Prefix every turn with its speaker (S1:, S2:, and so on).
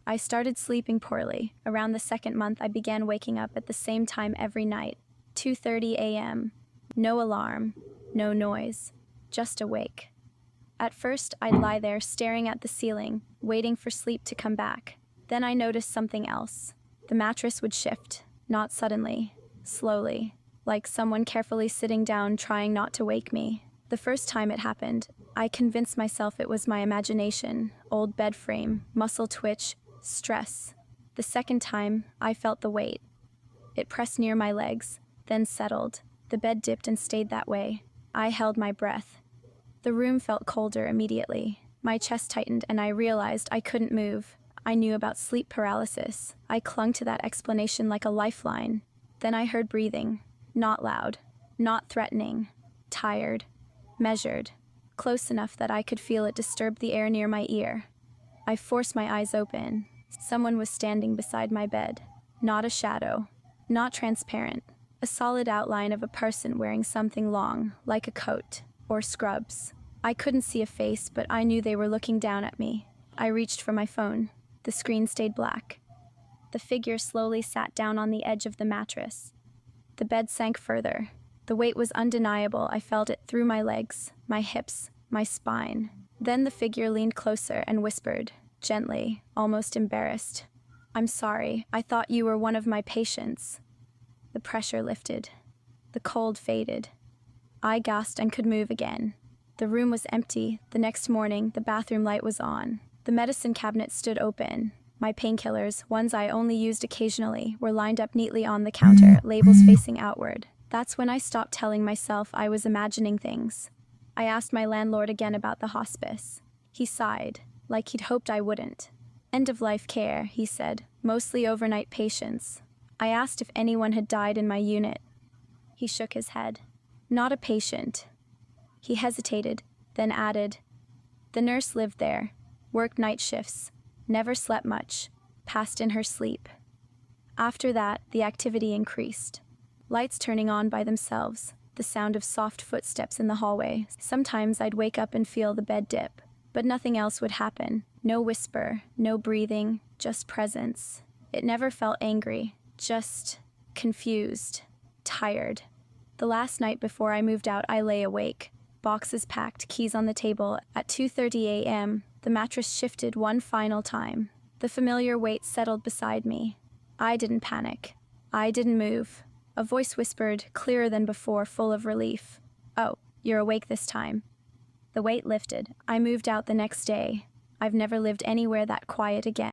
S1: I started sleeping poorly. Around the second month, I began waking up at the same time every night, 2:30 a.m. No alarm, no noise, just awake. At first, I'd lie there staring at the ceiling, waiting for sleep to come back. Then I noticed something else. The mattress would shift, not suddenly, slowly, like someone carefully sitting down trying not to wake me. The first time it happened, I convinced myself it was my imagination, old bed frame, muscle twitch, stress. The second time, I felt the weight. It pressed near my legs, then settled. The bed dipped and stayed that way. I held my breath. The room felt colder immediately. My chest tightened and I realized I couldn't move. I knew about sleep paralysis. I clung to that explanation like a lifeline. Then I heard breathing. Not loud, not threatening, tired, measured, close enough that I could feel it disturb the air near my ear. I forced my eyes open. Someone was standing beside my bed. Not a shadow, not transparent. A solid outline of a person wearing something long, like a coat or scrubs. I couldn't see a face, but I knew they were looking down at me. I reached for my phone. The screen stayed black. The figure slowly sat down on the edge of the mattress. The bed sank further. The weight was undeniable. I felt it through my legs, my hips, my spine. Then the figure leaned closer and whispered, gently, almost embarrassed, "I'm sorry. I thought you were one of my patients." The pressure lifted. The cold faded. I gasped and could move again. The room was empty. The next morning, the bathroom light was on. The medicine cabinet stood open. My painkillers, ones I only used occasionally, were lined up neatly on the counter, labels facing outward. That's when I stopped telling myself I was imagining things. I asked my landlord again about the hospice. He sighed, like he'd hoped I wouldn't. "End-of-life care," he said, "mostly overnight patients." I asked if anyone had died in my unit. He shook his head. "Not a patient." He hesitated, then added, "The nurse lived there, worked night shifts, never slept much, passed in her sleep." After that, the activity increased. Lights turning on by themselves, the sound of soft footsteps in the hallway. Sometimes I'd wake up and feel the bed dip, but nothing else would happen. No whisper, no breathing, just presence. It never felt angry, just confused, tired. The last night before I moved out, I lay awake, boxes packed, keys on the table. At 2:30 a.m., the mattress shifted one final time. The familiar weight settled beside me. I didn't panic. I didn't move. A voice whispered, clearer than before, full of relief, "Oh, you're awake this time." The weight lifted. I moved out the next day. I've never lived anywhere that quiet again.